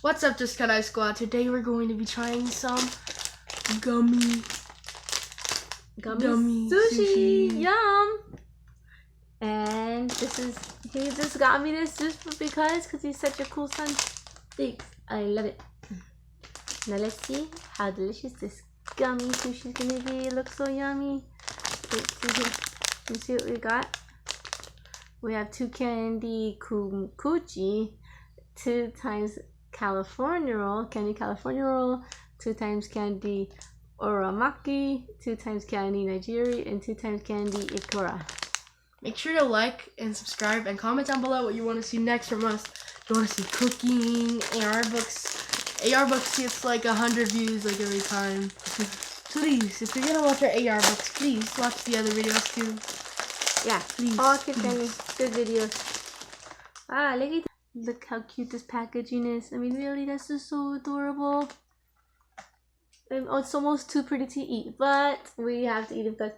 What's up, Just Cut Eye Squad? Today we're going to be trying some Gummi Sushi. Yum! And he just got me this just because he's such a cool son. Thanks. I love it. Now let's see how delicious this Gummi Sushi is gonna be. It looks so yummy. Let's see here. Let's see what we got. We have 2 candy coochie, 2 times California roll, candy California roll, 2 times candy oramaki, 2 times candy nigiri, and 2 times candy ikura. Make sure to like and subscribe and comment down below what you want to see next from us. If you want to see cooking, AR books gets like 100 views like every time. Please, if you're gonna watch our AR books, please watch the other videos too. Yeah, please. All kids friendly, good videos. Ah, look how cute this packaging is. I mean, really, that's just so adorable. And it's almost too pretty to eat, but we have to eat it because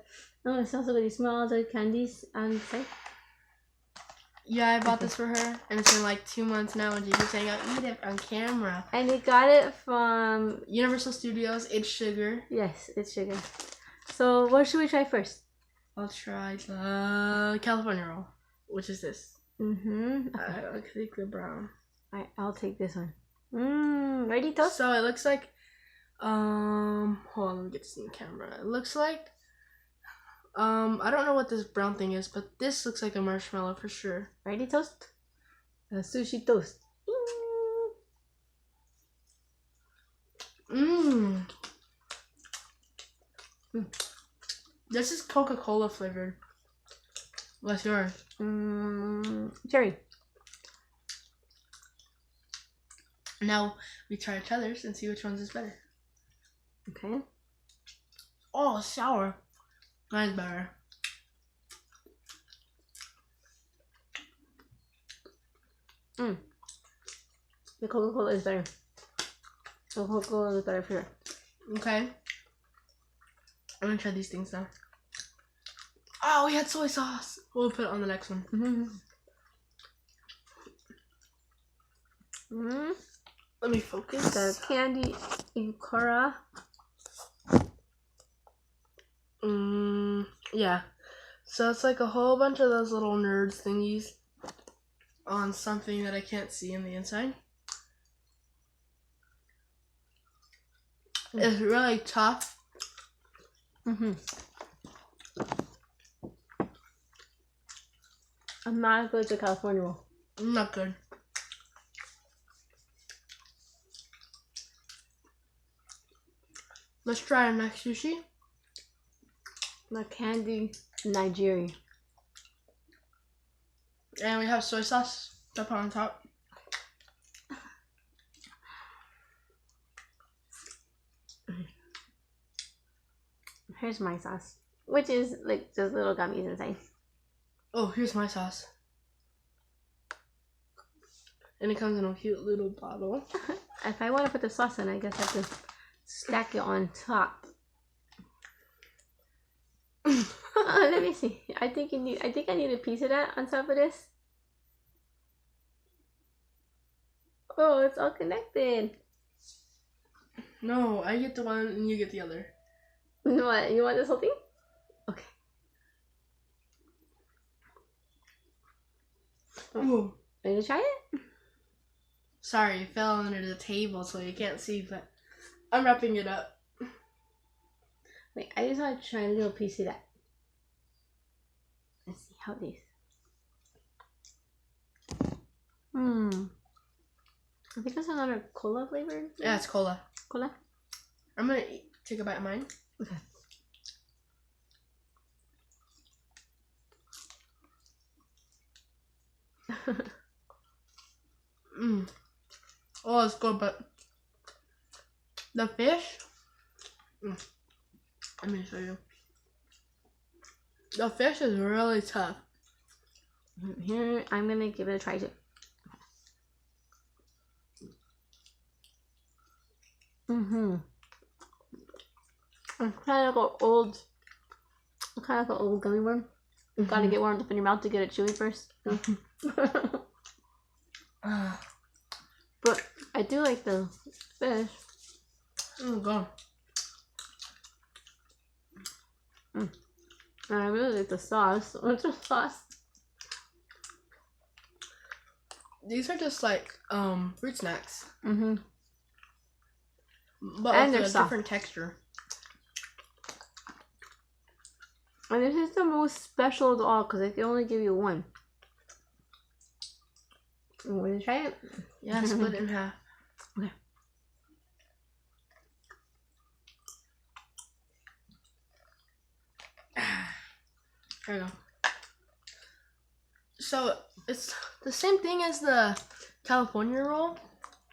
it's also really small. The candies on the side. Yeah, I bought this for her, and it's been like 2 months now, and she keeps saying I'll eat it on camera. And we got it from Universal Studios. It's sugar. Yes, it's sugar. So what should we try first? I'll try the California roll, which is this. Okay. I'll take the brown. Alright, I'll take this one. Ready, toast? So it looks like, hold on, let me get this in the camera. It looks like, I don't know what this brown thing is, but this looks like a marshmallow for sure. Ready, toast? Sushi toast. This is Coca-Cola flavored. What's yours? Cherry. Now we try each other's and see which one's is better. Okay. Oh, sour. Mine's better. The Coca-Cola is better. The Coca-Cola is better for sure. Okay. I'm gonna try these things now. Oh, we had soy sauce. We'll put it on the next one. Let me focus. The candy ikura. Yeah. So it's like a whole bunch of those little nerds thingies on something that I can't see in the inside. It's really tough. I'm not good to California roll. Not good. Let's try our next sushi. The candy nigiri. And we have soy sauce to put on top. Here's my sauce, which is like just little gummies inside. Oh, here's my sauce. And it comes in a cute little bottle. If I want to put the sauce in, I guess I have to stack it on top. Let me see. I think I need a piece of that on top of this. Oh, it's all connected. No, I get the one and you get the other. What? You want this whole thing? Okay. Ooh. Ready to try it? Sorry, it fell under the table so you can't see, but I'm wrapping it up. Wait, I just want to try a little piece of that. Let's see how these. I think that's another cola flavored. Yeah, it's cola. Cola? I'm gonna take a bite of mine. Okay. Oh, it's good, but the fish. Let me show you. The fish is really tough. Here, I'm gonna give it a try too. It's kind of like an old gummy worm. You gotta get warmed up in your mouth to get it chewy first. But I do like the fish. Oh god. And I really like the sauce. What's the sauce? These are just like fruit snacks. Mm-hmm. But And with they're a soft. different texture. And this is the most special of all because they can only give you one. You want to try it? Yeah, split it in half. Okay. There you go. So it's the same thing as the California roll.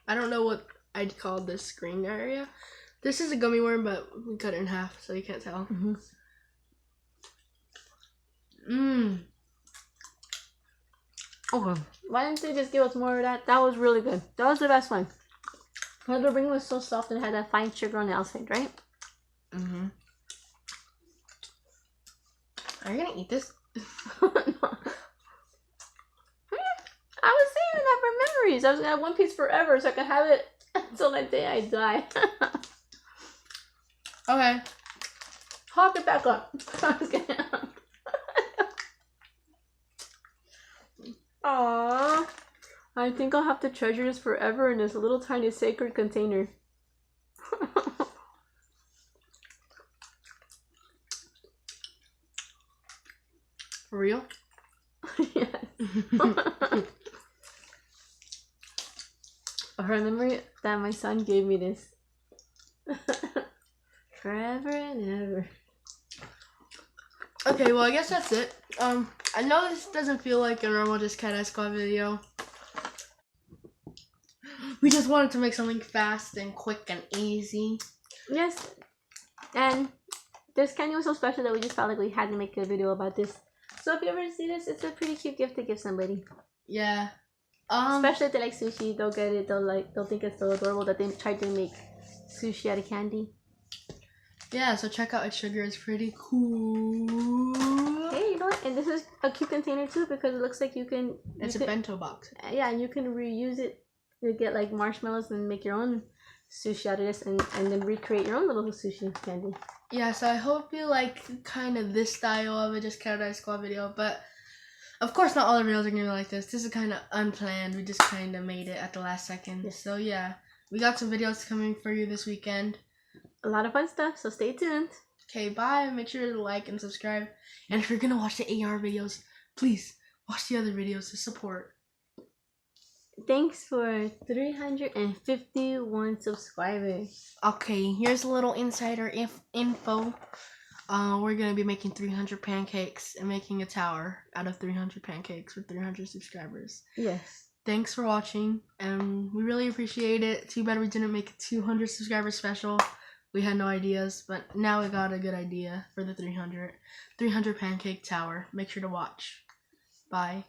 I don't know what I'd call this green area. This is a gummy worm, but we cut it in half, so you can't tell. Mm-hmm. Mmm. Okay. Why didn't they just give us more of that? That was really good. That was the best one. The ring was so soft and had that fine sugar on the outside, right? Mm-hmm. Are you gonna eat this? No. I was saving that for memories. I was gonna have one piece forever so I could have it until the day I die. Okay. Hop it back up. I was kidding. Aww. I think I'll have to treasure this forever in this little tiny sacred container. For real? Yes. I remember that my son gave me this. Forever and ever. Okay, well I guess that's it. I know this doesn't feel like a normal Just Cat Eye Squad video. We just wanted to make something fast and quick and easy. Yes. And this candy was so special that we just felt like we had to make a video about this. So if you ever see this, it's a pretty cute gift to give somebody. Yeah. Especially if they like sushi, they'll get it. They'll think it's so adorable that they tried to make sushi out of candy. Yeah, so check out its sugar. It's pretty cool. Hey, you know what? And this is a cute container too because it looks like you can. It's a bento box. Yeah, and you can reuse it to get like marshmallows and make your own sushi out of this, and then recreate your own little sushi candy. Yeah, so I hope you like kind of this style of a Just Cat Eye Squad video, but of course not all the videos are gonna be like this. This is kind of unplanned. We just kind of made it at the last second. Yes. So yeah, we got some videos coming for you this weekend. A lot of fun stuff, so stay tuned. Okay, bye. Make sure to like and subscribe. And if you're gonna watch the AR videos, please watch the other videos to support. Thanks for 351 subscribers. Okay, here's a little insider info. We're gonna be making 300 pancakes and making a tower out of 300 pancakes for 300 subscribers. Yes. Thanks for watching, and we really appreciate it. Too bad we didn't make a 200 subscriber special. We had no ideas, but now we got a good idea for the 300 pancake tower. Make sure to watch. Bye.